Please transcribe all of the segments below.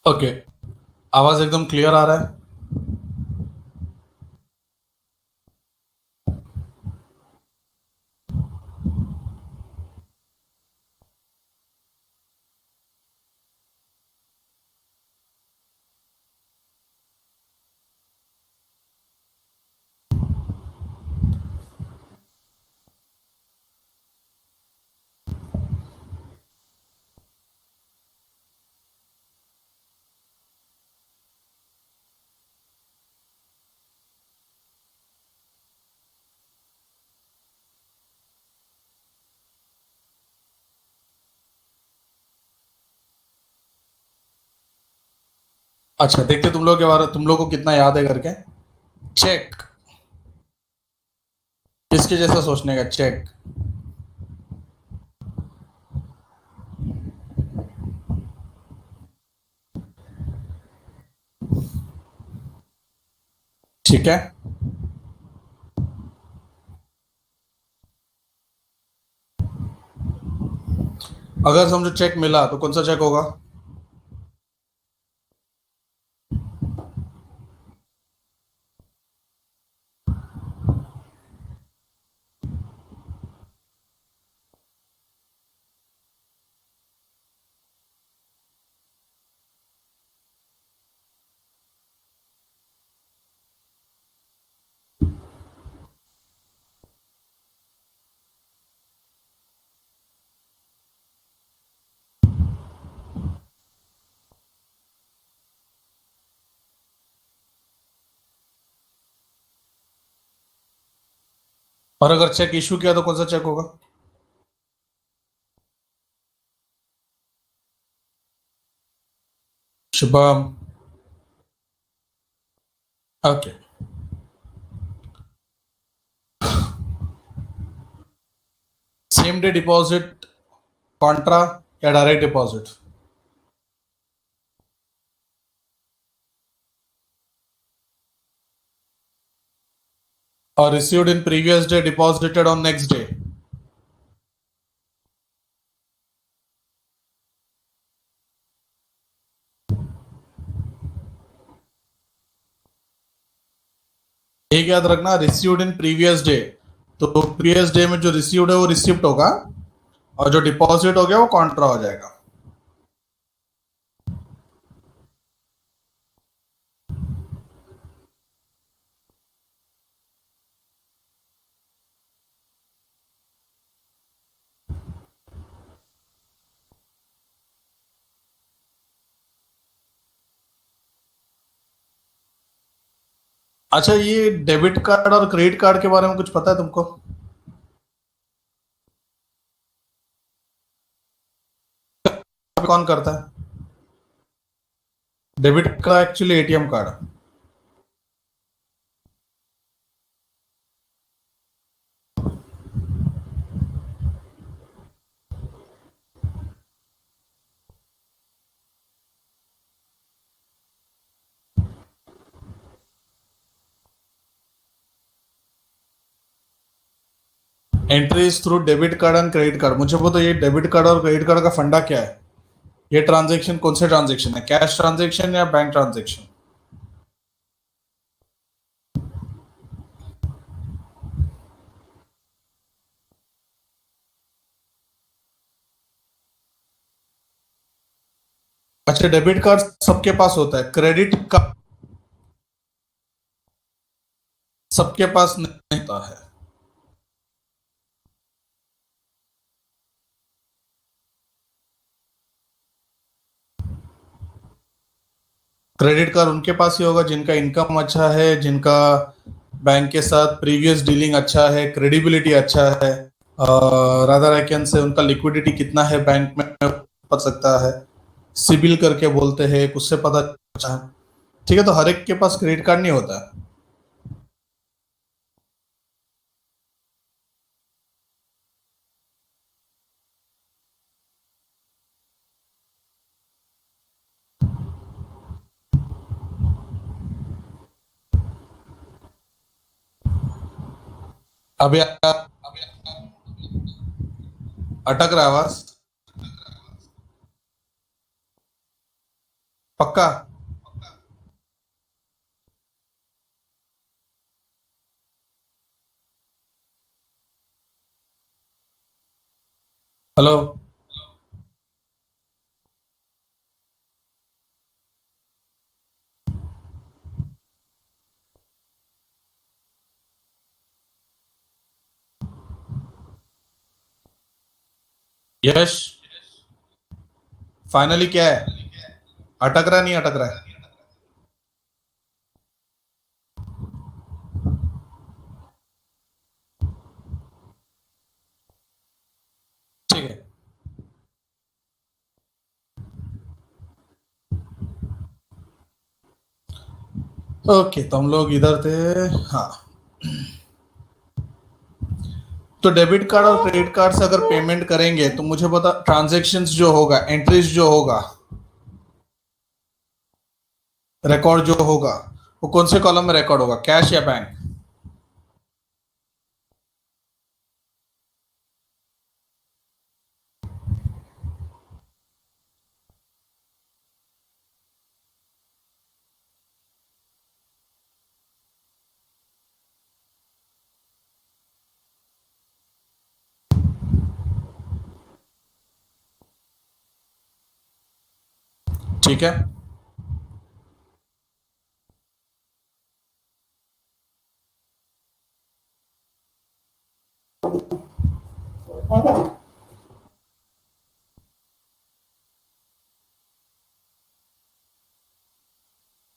Okay. आवाज एकदम clear आ रहा है। अच्छा, देखते तुम लोग के बारे तुम लोग को कितना याद है करके। चेक। किसके जैसा सोचने का चेक। ठीक है। अगर समझो चेक मिला तो कौन सा चेक होगा। और अगर चेक इशू किया तो कौन सा चेक होगा। Shubham. Okay. Same day deposit, Contra या डायरेक्ट डिपॉजिट। और received in previous day, deposited on next day. एक याद रखना, रिसीव्ड इन प्रीवियस डे, तो प्रीवियस डे में जो रिसीव्ड है वो रिसिप्ट होगा, और जो डिपॉजिट हो गया वो कॉन्ट्रा हो जाएगा। अच्छा, ये डेबिट कार्ड और क्रेडिट कार्ड के बारे में कुछ पता है तुमको। कौन करता है। डेबिट का actually ATM card. Entries through debit card and credit card. मुझे बताओ, ये डेबिट कार्ड और क्रेडिट कार्ड का फंडा क्या है। ये ट्रांजैक्शन कौन से ट्रांजैक्शन है, कैश ट्रांजैक्शन या बैंक ट्रांजैक्शन। अच्छा, डेबिट कार्ड सबके पास होता है, क्रेडिट कार्ड सबके पास नहीं होता है। क्रेडिट कार्ड उनके पास ही होगा जिनका इनकम अच्छा है, जिनका बैंक के साथ प्रीवियस डीलिंग अच्छा है, क्रेडिबिलिटी अच्छा है। रादर आई कैन से उनका लिक्विडिटी कितना है बैंक में पता सकता है। सिबिल करके बोलते हैं, उससे पता चलता है। ठीक है, तो हर एक के पास क्रेडिट कार्ड नहीं होता है। अभी अटक रहा है आवाज। पक्का? हेलो? यश, फाइनली क्या है? अटक रहा नहीं अटक रहा है? ठीक है। ओके, तो हम लोग इधर थे। हाँ, तो डेबिट कार्ड और क्रेडिट कार्ड से अगर पेमेंट करेंगे तो मुझे बता, ट्रांजैक्शंस जो होगा, एंट्रीज जो होगा, रिकॉर्ड जो होगा, वो कौन से कॉलम में रिकॉर्ड होगा, कैश या बैंक? ठीक है।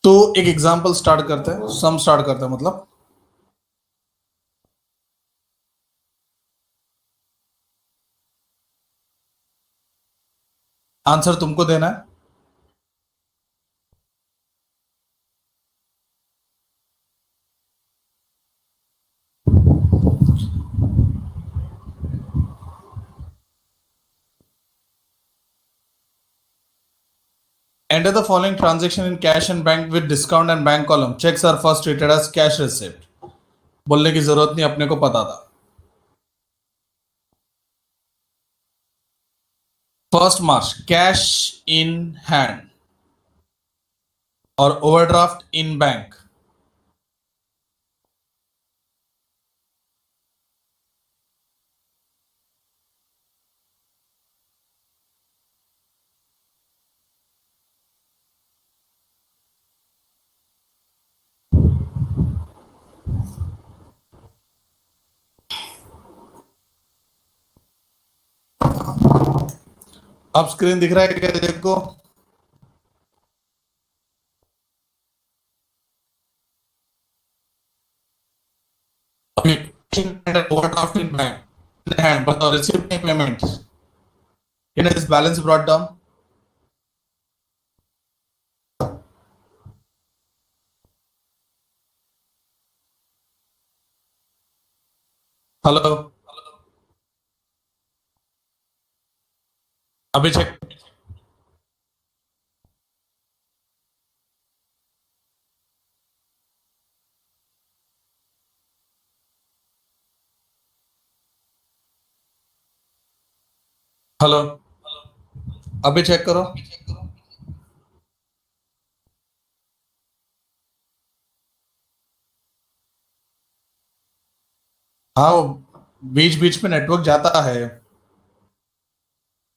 तो एक एग्जांपल स्टार्ट करते हैं, सम स्टार्ट करते हैं मतलब। आंसर तुमको देना है। Enter the following transaction in cash and bank with discount and bank column. Checks are first treated as cash receipt. बोलने की जरूरत नहीं, अपने को पता था। First March cash in hand और ओवरड्राफ्ट इन बैंक। अब स्क्रीन दिख रहा है क्या देखो? Overdraft in bank in hand, बताओ receive payment, in is balance brought down. Hello? अभी चेक। हेलो? अभी चेक करो। हाँ, वो बीच बीच में नेटवर्क जाता है।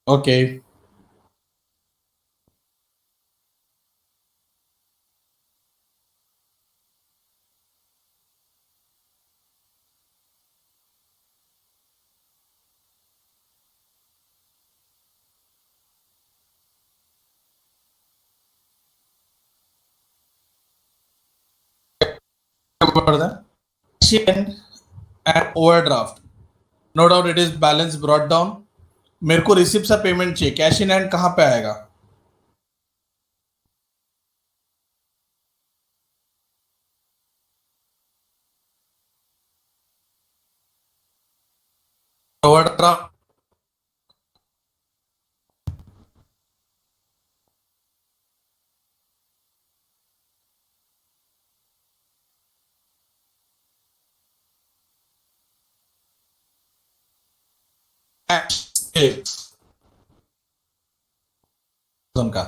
Okay. And overdraft, no doubt it is balance brought down. मेरे को रिसिप्ट सा पेमेंट चाहिए, कैश इन हैंड कहाँ पे आएगा? ओवरड्राफ्ट। उनका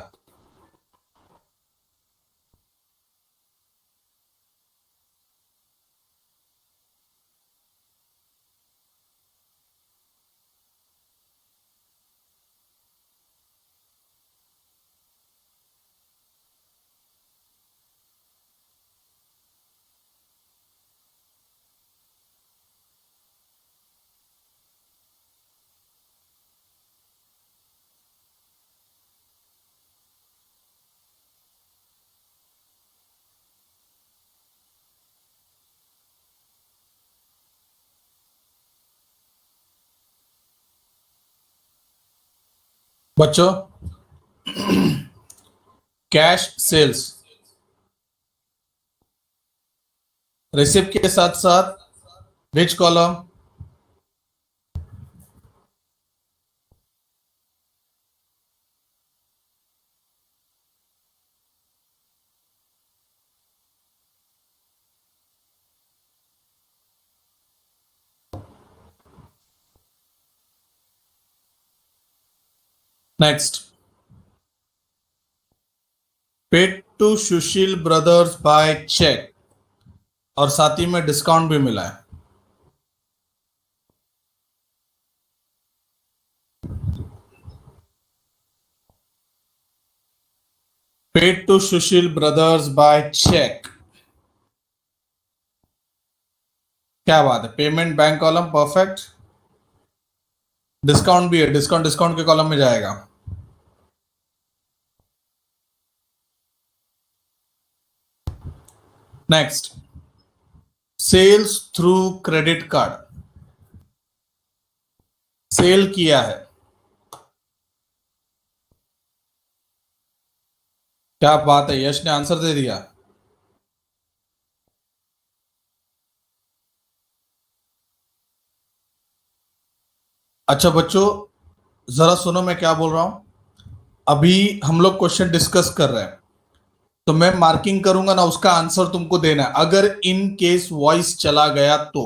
बच्चों कैश सेल्स रिसिप्ट के साथ साथ which column? Next, paid to Sushil brothers by cheque और साथ ही में डिस्काउंट भी मिला है। Paid to Sushil brothers by cheque, क्या बात है, payment bank column perfect. Discount भी है, डिस्काउंट डिस्काउंट के कॉलम में जाएगा। Next, sales through credit card, sale किया है, क्या बात है, यश ने आंसर दे दिया। अच्छा बच्चों जरा सुनो मैं क्या बोल रहा हूं। अभी हम लोग क्वेश्चन डिस्कस कर रहे हैं, तो मैं मार्किंग करूंगा ना, उसका आंसर तुमको देना है, अगर इन केस वॉइस चला गया तो।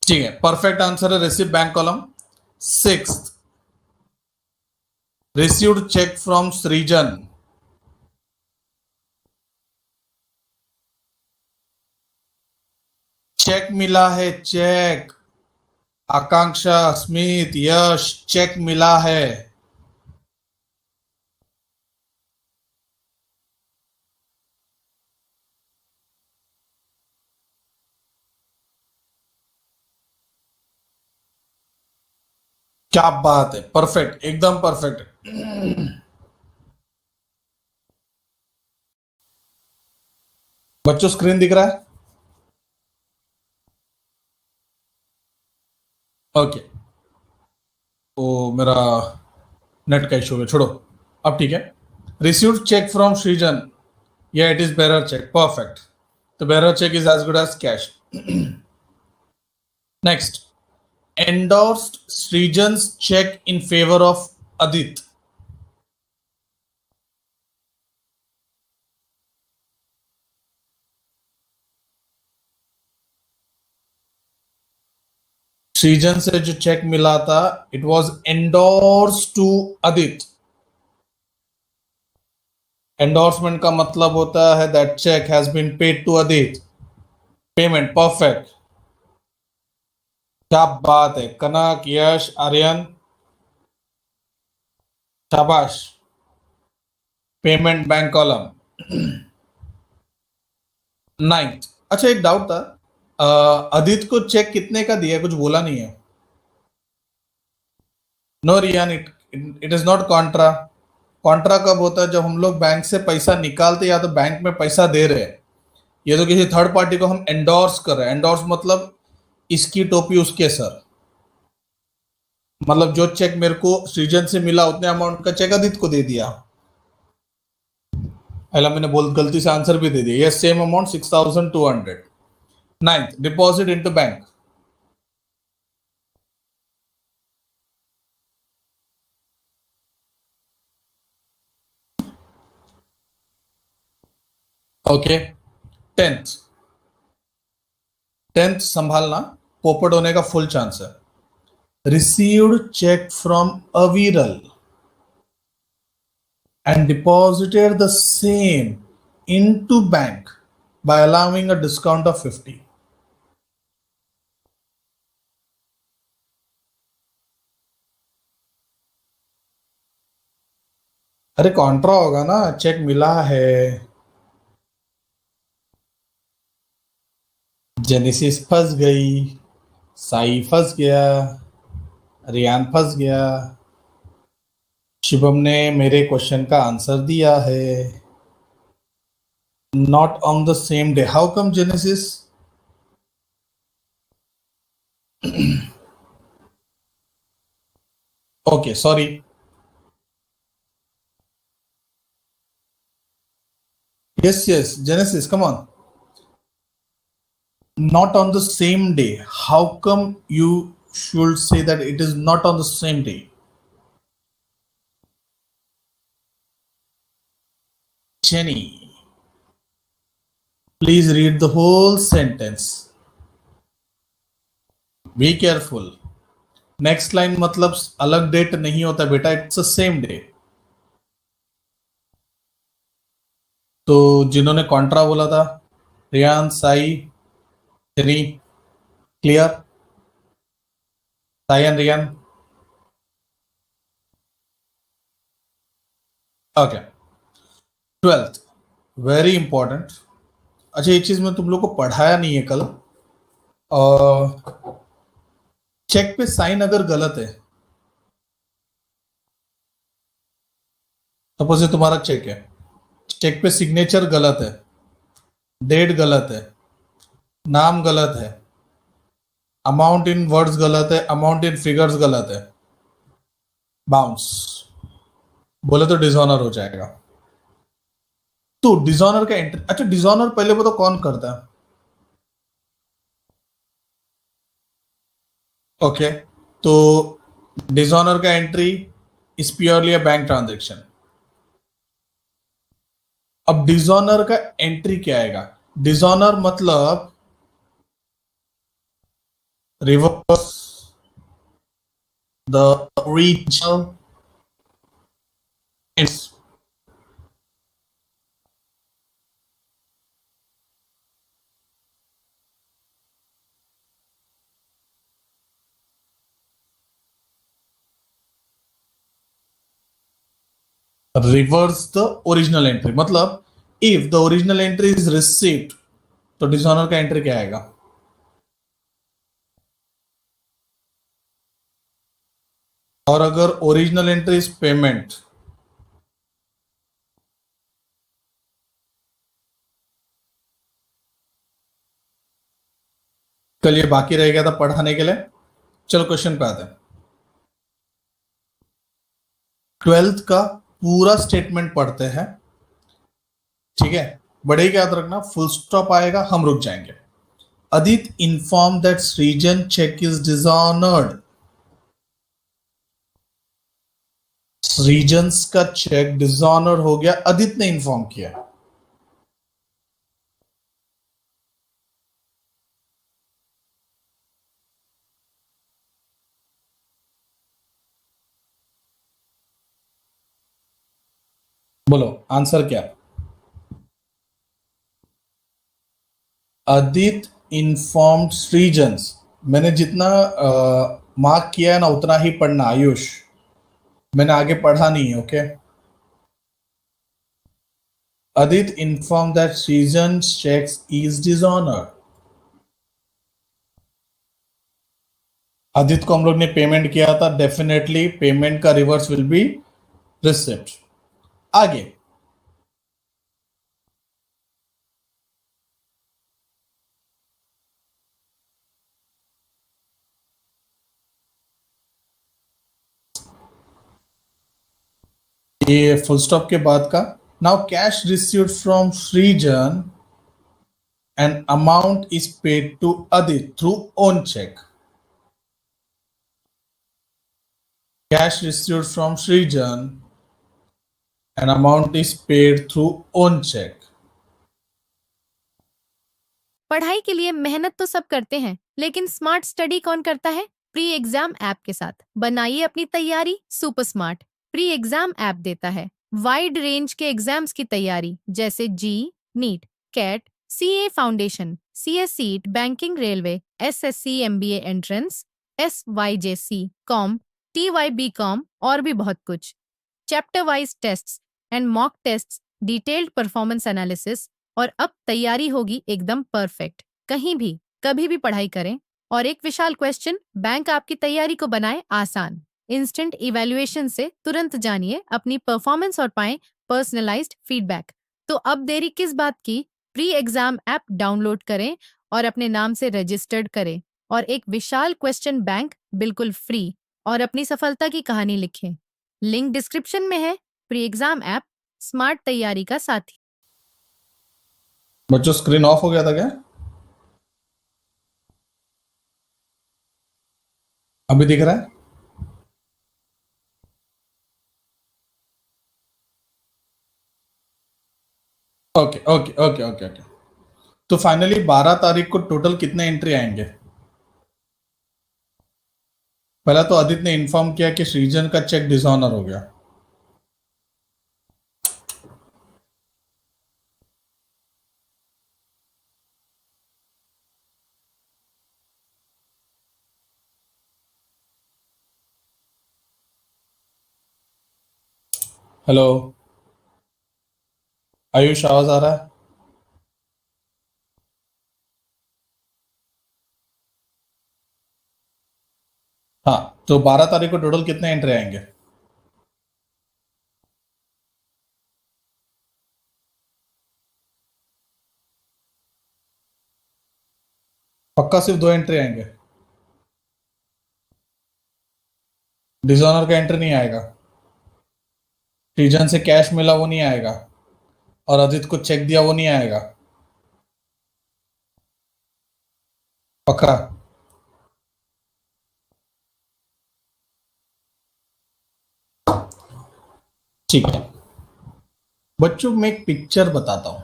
ठीक है, परफेक्ट आंसर है receive bank column. Sixth, received cheque from Srijan, cheque मिला है, चेक। आकांक्षा, स्मित, यश, चेक मिला है। क्या बात है, परफेक्ट, एकदम परफेक्ट। बच्चों स्क्रीन दिख रहा है? ओके, तो मेरा नेट का इशू है, छोड़ो, अब ठीक है। रिसीव्ड चेक फ्रॉम सृजन, या it is bearer cheque, perfect. तो bearer cheque is as good as cash. Next, endorsed Srijan's check in favor of Adit. सृजन से जो चेक मिला था, it was endorse to Adit. Endorsement का मतलब होता है that cheque has been paid to Adit, payment perfect. क्या बात है, कनक, यश, आर्यन, शाबाश। Payment bank column. नाइन्थ, अच्छा एक डाउट था, अदित को चेक कितने का दिया, कुछ बोला नहीं है। No Riyan, it is not contra. Contra कब होता है, जब हम लोग बैंक से पैसा निकालते या तो बैंक में पैसा दे रहे हैं, ये तो किसी थर्ड पार्टी को हम एंडोर्स कर रहे हैं। एंडोर्स मतलब इसकी टोपी उसके सर, मतलब जो चेक मेरे को सृजन से मिला उतने अमाउंट का चेक अदित को दे दिया। पहला मैंने बोल गलती से आंसर भी दे दिया, yes same amount 6200। Ninth, deposit into bank. Okay, tenth, tenth संभालना, पोपट होने का फुल चांस है। रिसीव्ड चेक फ्रॉम अविरल and deposited the same into bank by allowing a discount of 50. अरे कॉन्ट्रा होगा ना, चेक मिला है। जेनेसिस फंस गई, साई फंस गया, रियान फंस गया, शिवम ने मेरे क्वेश्चन का आंसर दिया है। Not on the same day, how come genesis? Okay, sorry. Yes, yes, Genesis, come on. Not on the same day. How come you should say that it is not on the same day? Jenny, please read the whole sentence. Be careful. Next line मतलब अलग date नहीं होता बेटा, it's the same day. तो जिन्होंने contra बोला था, Riyan, Sai, Shri, clear? Sai and Riyan. Okay. 12th, very important. अच्छा, ये चीज मैं तुम लोग को पढ़ाया नहीं है कल. चेक पे साइन अगर गलत है, सपोज ये तुम्हारा चेक है, चेक पे सिग्नेचर गलत है, डेट गलत है, नाम गलत है, अमाउंट इन वर्ड्स गलत है, अमाउंट इन फिगर्स गलत है, बाउंस बोले तो डिसऑनर हो जाएगा. तो डिसऑनर का एंट्री, अच्छा डिसऑनर पहले बताओ कौन करता है? ओके, तो डिसऑनर का entry is purely a bank transaction. अब डिसऑनर का एंट्री क्या आएगा? डिसऑनर मतलब reverse the original reverse the original entry. मतलब if the original entry is received, तो डिसऑनर का एंट्री क्या आएगा? और अगर ओरिजिनल एंट्री इज पेमेंट, कल ये बाकी रह गया था पढ़ाने के लिए. चलो क्वेश्चन पे आते हैं. 12th का पूरा स्टेटमेंट पढ़ते हैं, ठीक है? बड़े ही याद रखना, फुल स्टॉप आएगा हम रुक जाएंगे. अदित इन्फॉर्म दैट सृजन चेक इज डिसऑनर्ड. सृजन का चेक डिसऑनर हो गया, अदित ने इन्फॉर्म किया. बोलो आंसर क्या? अदित इन्फॉर्म्ड सृजन. मैंने जितना मार्क किया है ना उतना ही पढ़ना आयुष, मैंने आगे पढ़ा नहीं है. Okay. Adit inform that Srijan cheques is dishonour. Adit को हम लोग ने पेमेंट किया था, डेफिनेटली पेमेंट का रिवर्स विल बी रिसिप्ट. आगे ये फुल स्टॉप के बाद का. Now cash received from Srijan and amount is paid to Adit through own cheque. Cash received from Srijan and amount is paid through own cheque. पढ़ाई के लिए मेहनत तो सब करते हैं, लेकिन स्मार्ट स्टडी कौन करता है? प्री एग्जाम ऐप के साथ बनाइए अपनी तैयारी super smart. Pre exam app देता है वाइड रेंज के एग्जाम्स की तैयारी, जैसे JEE, NEET, CAT, CA foundation, CS seat, banking, railway, SSC, MBA entrance, SYJC, com, TYB com और भी बहुत कुछ. Chapter wise tests and mock tests, detailed performance analysis, और अब तैयारी होगी एकदम परफेक्ट. कहीं भी कभी भी पढ़ाई करें. और एक विशाल क्वेश्चन बैंक आपकी तैयारी को बनाए आसान. इंस्टेंट इवैल्यूएशन से तुरंत जानिए अपनी परफॉर्मेंस और पाएं पर्सनलाइज्ड फीडबैक. तो अब देरी किस बात की? प्री एग्जाम ऐप डाउनलोड करें और अपने नाम से रजिस्टर्ड करें. और एक विशाल क्वेश्चन बैंक बिल्कुल फ्री और अपनी सफलता की कहानी लिखें। लिंक डिस्क्रिप्शन में है। प्री एग्जाम ऐप स्मार्ट तैयारी का साथी। बच्चों स्क्रीन ऑफ हो गया था क्या? अभी दिख रहा है? Okay okay okay okay okay. तो फाइनली 12 तारीख को टोटल कितने एंट्री आएंगे? पहला तो आदित्य ने इन्फॉर्म किया कि सृजन का चेक डिसऑनर हो गया। हेलो आयुष, आवाज आ रहा है? हाँ, तो 12 तारीख को टोटल कितने एंट्री आएंगे? पक्का सिर्फ 2 एंट्री आएंगे? डिसऑनर का एंट्री नहीं आएगा? सृजन से कैश मिला वो नहीं आएगा? और आदित्य को चेक दिया वो नहीं आएगा? पक्का? ठीक है बच्चों, मैं एक पिक्चर बताता हूं।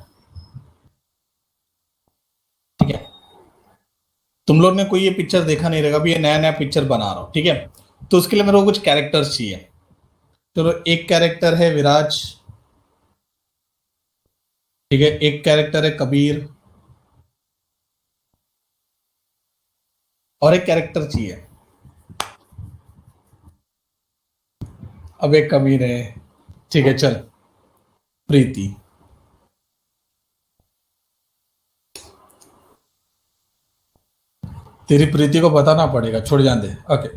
ठीक है, तुम लोग ने कोई ये पिक्चर देखा नहीं रहेगा, अभी ये नया नया पिक्चर बना रहा हूं। ठीक है, तो उसके लिए मेरे को कुछ कैरेक्टर्स चाहिए। चलो, एक कैरेक्टर है विराज। ठीक है, एक कैरेक्टर है कबीर। और एक कैरेक्टर चाहिए। अब एक कबीर है। ठीक है, चल। प्रीति। तेरी प्रीति को बताना पड़ेगा, छोड़ जान दे। ओके।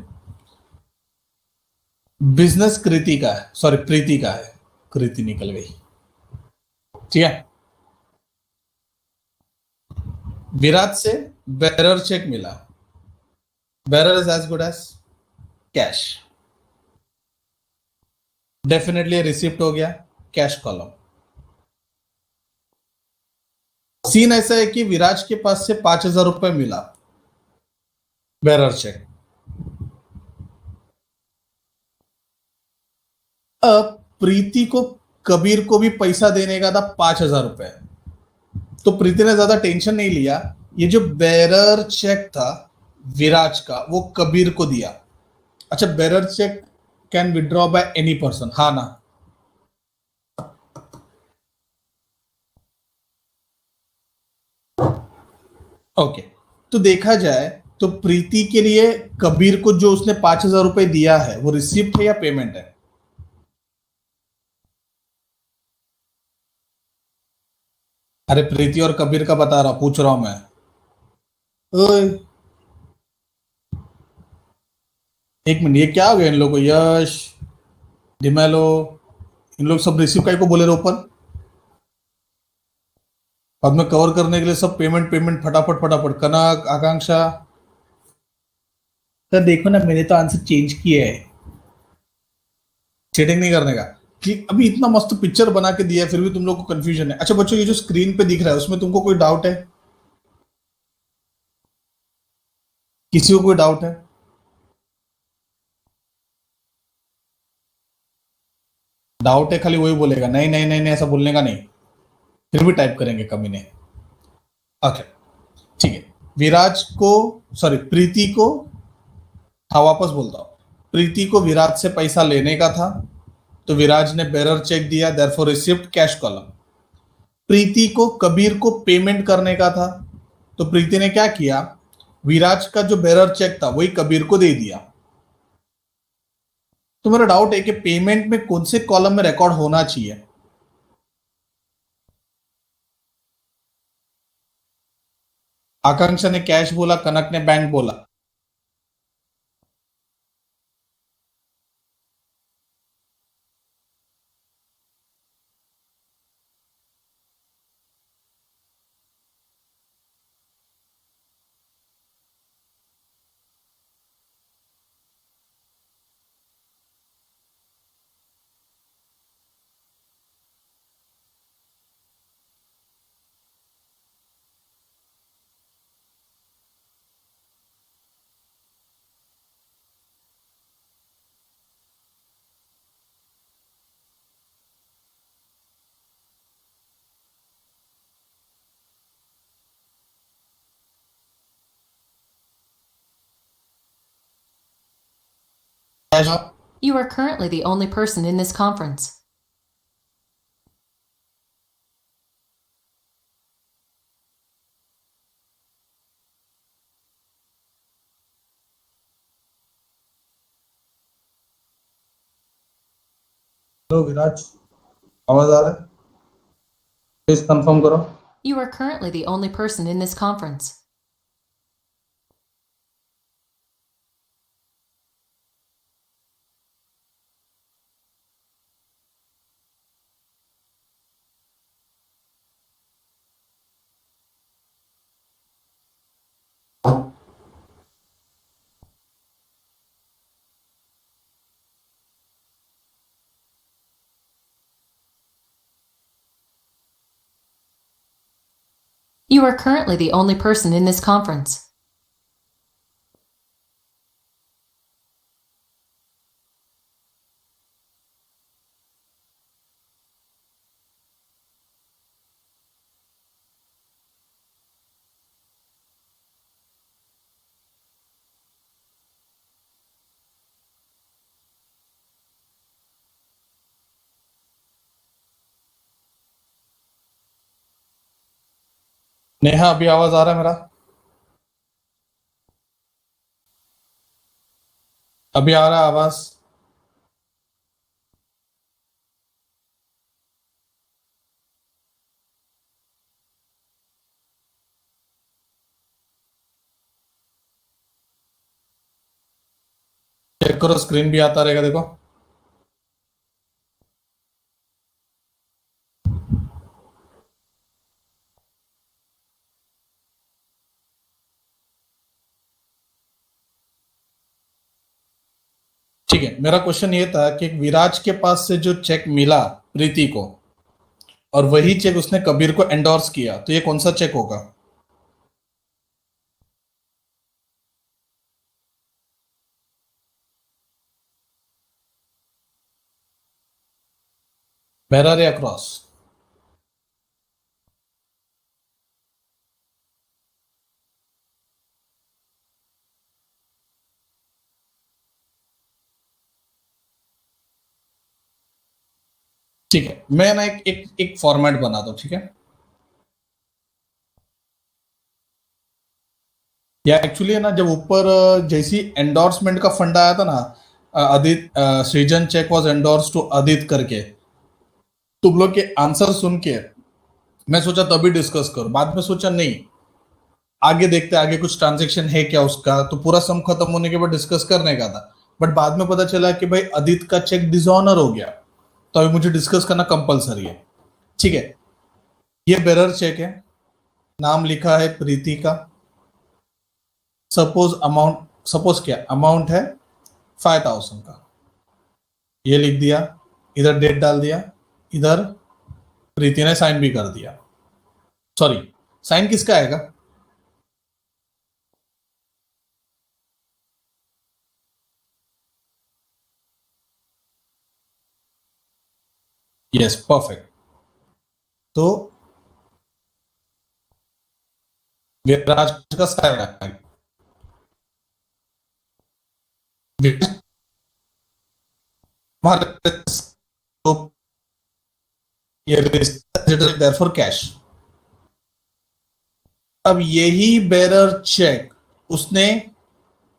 बिजनेस कृति का है, सॉरी प्रीति का है। कृति निकल गई। ठीक है। विराट से बेरर चेक मिला। Bearer is as good as cash. Definitely receipt हो गया, कैश कॉलम। सीन ऐसा है कि विराज के पास से 5,000 रुपए मिला, बेरर चेक। अब प्रीति को कबीर को भी पैसा देने का था 5,000 रुपए। तो प्रीति ने ज्यादा टेंशन नहीं लिया। ये जो बेरर चेक था विराज का, वो कबीर को दिया। अच्छा, bearer check can withdraw by any person, हाँ ना? ओके। तो देखा जाए तो प्रीति के लिए कबीर को जो उसने 5,000 रुपए दिया है वो रिसिप्ट है या पेमेंट है? अरे प्रीति और कबीर का बता रहा, पूछ रहा हूं मैं। ओए, एक मिनट, ये क्या हो गया इन लोगों को? यश, डिमेलो, इन लोग सब रिसीव का को बोले रहे ऊपर। बाद में कवर करने के लिए सब पेमेंट पेमेंट फटाफट फटाफट। कनक, आकांक्षा, तो देखो ना, मैंने तो आंसर चेंज किया है। चीटिंग नहीं करने का। कि अभी इतना मस्त पिक्चर बना के दिया है फिर भी तुम लोग को कंफ्यूजन है। अच्छा बच्चों, ये जो स्क्रीन पे दिख रहा है उसमें तुमको कोई डाउट है? किसी को कोई डाउट है? डाउट है खाली वही बोलेगा, नहीं नहीं नहीं नहीं, ऐसा बोलने का नहीं। फिर भी टाइप करेंगे कमी ने। ओके, ठीक है। विराज को, सॉरी प्रीति को, हाँ वापस बोलता हूँ। प्रीति को विराज से पैसा लेने का था, तो विराज ने बेरर चेक दिया, देयरफॉर रिसिप्ट कैश कॉलम। प्रीति को कबीर को पेमेंट करने का था, तो प्रीति ने क्या किया, विराज का जो बेरर चेक था वही कबीर को दे दिया। तो मेरा डाउट है कि पेमेंट में कौन से कॉलम में रिकॉर्ड होना चाहिए? आकांक्षा ने कैश बोला, कनक ने बैंक बोला। Cash You are currently the only person in this conference. Hello Viraj, आवाज आ रहा है? प्लीज कंफर्म करो। You are currently the only person in this conference. You are currently the only person in this conference. Neha, अभी आवाज आ रहा है मेरा? अभी आ रहा है आवाज? चेक करो, स्क्रीन भी आता रहेगा, देखो। ठीक है, मेरा क्वेश्चन ये था कि विराज के पास से जो चेक मिला प्रीति को, और वही चेक उसने कबीर को एंडोर्स किया, तो ये कौन सा चेक होगा? बेरर या क्रॉस? ठीक है, मैं ना एक फॉर्मेट बना दो, ठीक है? या एक्चुअली है ना, जब ऊपर जैसी एंडोर्समेंट का फंड आया था ना, अदित, सृजन check was endorse to Adit करके, तुम लोग के आंसर सुन के मैं सोचा तभी डिस्कस करो, बाद में सोचा नहीं, आगे देखते आगे कुछ ट्रांजेक्शन है क्या उसका, तो पूरा सम खत्म होने के बाद डिस्कस करने का था। बट बाद में पता चला कि भाई अदित का चेक डिसऑनर हो गया, तो अभी मुझे डिस्कस करना कंपलसरी है। ठीक है, ये बेरर चेक है, नाम लिखा है प्रीति का। सपोज क्या अमाउंट है 5000 का, ये लिख दिया, इधर डेट डाल दिया, इधर प्रीति ने साइन भी कर दिया। सॉरी, साइन किसका आएगा? Yes, perfect. तो विराज का साइन आएगा। तो ये therefore कैश। अब यही बेरर चेक उसने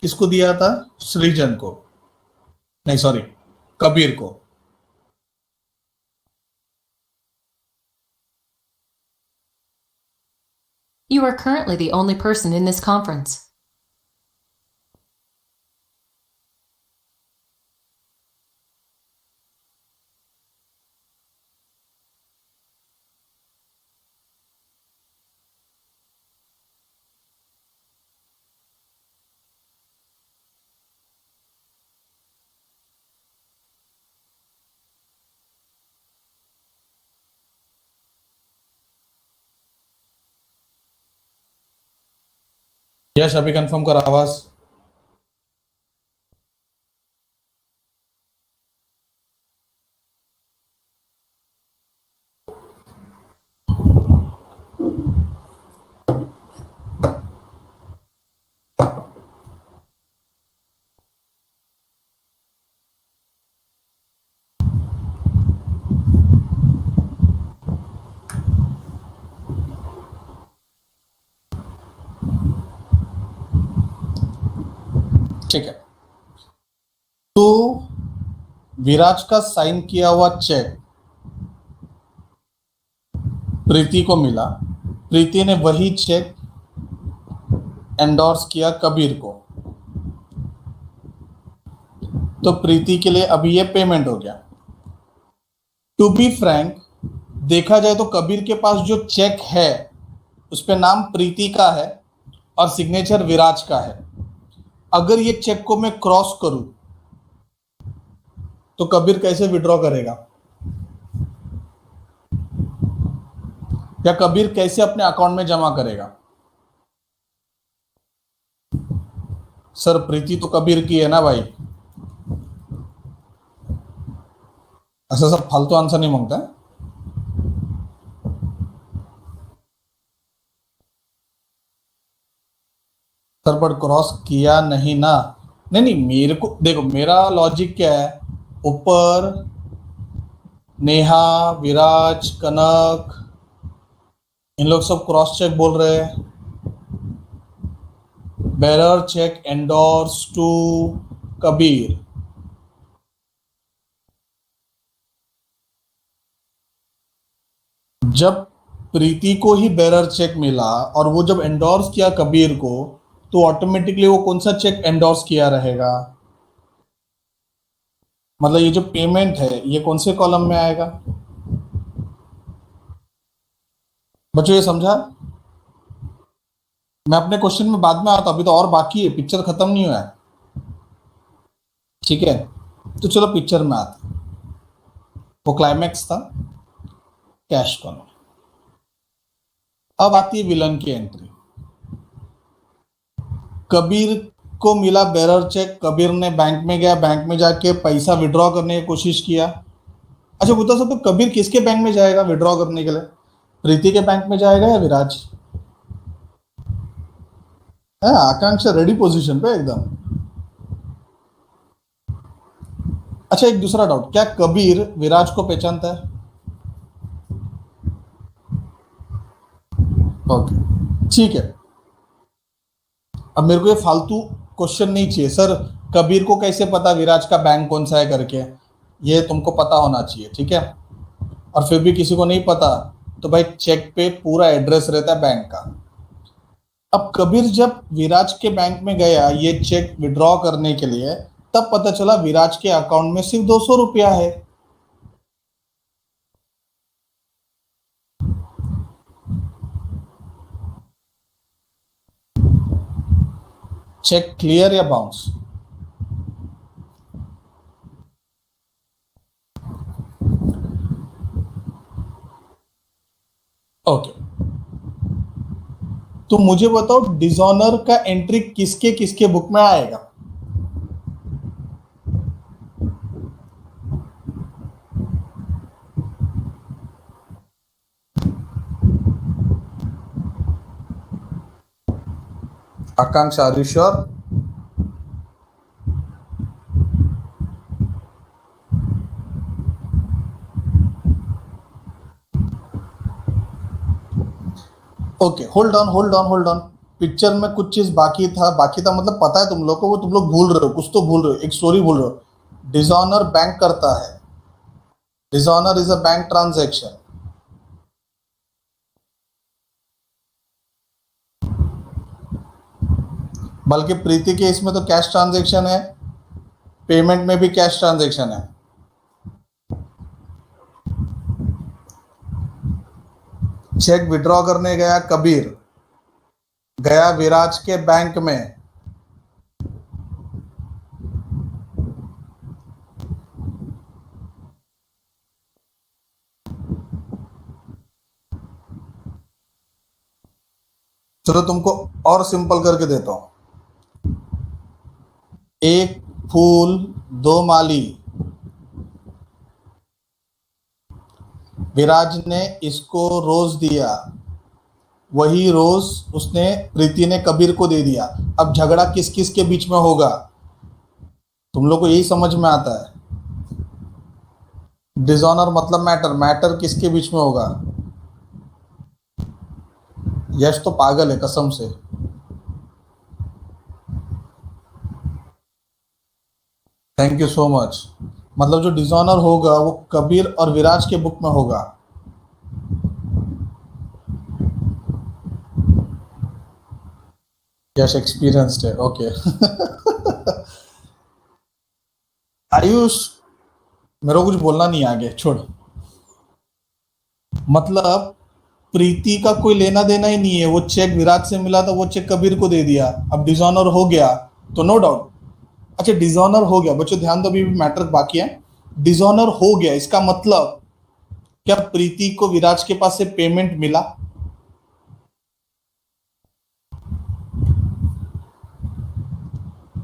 किसको दिया था? सृजन को, नहीं सॉरी, कबीर को। You are currently the only person in this conference. यश, अभी कंफर्म कर आवाज। ठीक है, तो विराज का साइन किया हुआ चेक प्रीति को मिला, प्रीति ने वही चेक एंडोर्स किया कबीर को, तो प्रीति के लिए अभी ये पेमेंट हो गया। टू बी फ्रैंक, देखा जाए तो कबीर के पास जो चेक है उस पे नाम प्रीति का है और सिग्नेचर विराज का है। अगर ये चेक को मैं क्रॉस करूं तो कबीर कैसे विड्रॉ करेगा, या कबीर कैसे अपने अकाउंट में जमा करेगा? सर प्रीति तो कबीर की है ना भाई, ऐसा सब फालतू आंसर नहीं मांगता है। सर पर क्रॉस किया नहीं ना, नहीं, मेरे को देखो, मेरा लॉजिक क्या है, ऊपर नेहा, विराज, कनक, इन लोग सब क्रॉस चेक बोल रहे हैं। Bearer cheque endorse to Kabir, जब प्रीति को ही बेरर चेक मिला और वो जब एंडोर्स किया कबीर को, तो ऑटोमेटिकली वो कौन सा चेक एंडोर्स किया रहेगा? मतलब ये जो पेमेंट है ये कौन से कॉलम में आएगा? बच्चों ये समझा? मैं अपने क्वेश्चन में बाद में आता, अभी तो और बाकी है, पिक्चर खत्म नहीं हुआ है। ठीक है, तो चलो पिक्चर में आते, वो क्लाइमैक्स था कैश कॉलम। अब आती है विलन की एंट्री। कबीर को मिला बेरर चेक, कबीर ने बैंक में गया, बैंक में जाके पैसा विड्रॉ करने की कोशिश किया। अच्छा बता सकते हो कबीर किसके बैंक में जाएगा विड्रॉ करने के लिए? प्रीति के बैंक में जाएगा या विराज? आकांक्षा रेडी पोजीशन पे एकदम। अच्छा एक दूसरा डाउट, क्या कबीर विराज को पहचानता है? ओके ठीक है, अब मेरे को ये फालतू क्वेश्चन नहीं चाहिए सर, कबीर को कैसे पता विराज का बैंक कौन सा है करके, ये तुमको पता होना चाहिए, ठीक है? और फिर भी किसी को नहीं पता तो भाई चेक पे पूरा एड्रेस रहता है बैंक का। अब कबीर जब विराज के बैंक में गया ये चेक विड्रॉ करने के लिए, तब पता चला विराज के अकाउंट में सिर्फ 200 रुपया है। चेक क्लियर या बाउंस? ओके, तो मुझे बताओ डिसऑनर का एंट्री किसके किसके बुक में आएगा? Akanksha are you sure? Okay hold on, picture में कुछ चीज बाकी था मतलब पता है तुम लोग को, वो तुम लोग भूल रहे हो, कुछ तो भूल रहे हो, एक स्टोरी भूल रहे हो। डिसऑनर बैंक करता है, dishonour is a bank transaction. बल्कि प्रीति के इसमें तो कैश ट्रांजैक्शन है, पेमेंट में भी कैश ट्रांजैक्शन है। चेक विड्रॉ करने गया कबीर, गया विराज के बैंक में, चलो तुमको और सिंपल करके देता हूं, एक फूल दो माली, विराज ने इसको रोज दिया, वही रोज उसने प्रीति ने कबीर को दे दिया। अब झगड़ा किस किस के बीच में होगा? तुम लोग को यही समझ में आता है? डिसऑनर मतलब मैटर, मैटर किसके बीच में होगा? यश तो पागल है कसम से। Thank you so much. मतलब जो डिसऑनर होगा वो कबीर और विराज के बुक में होगा। यस, एक्सपीरियंस्ड है, ओके। आयुष, मेरे को कुछ बोलना नहीं है आगे, छोड़। मतलब प्रीति का कोई लेना देना ही नहीं है, वो चेक विराट से मिला था, वो चेक कबीर को दे दिया, अब डिसऑनर हो गया तो नो डाउट। अच्छा, डिसऑनर हो गया बच्चों, ध्यान दो, अभी भी मैटर बाकी है। डिसऑनर हो गया इसका मतलब क्या प्रीति को विराज के पास से पेमेंट मिला?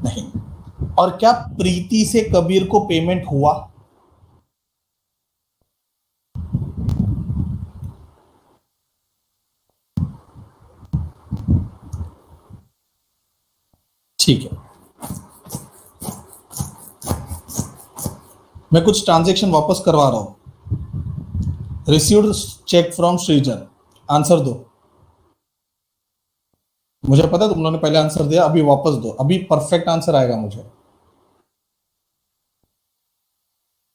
नहीं। और क्या प्रीति से कबीर को पेमेंट हुआ? ठीक है, मैं कुछ ट्रांजैक्शन वापस करवा रहा हूं। रिसीव्ड चेक फ्रॉम सृजन, आंसर दो। मुझे पता है तुम लोगों ने पहले आंसर दिया, अभी वापस दो, अभी परफेक्ट आंसर आएगा मुझे।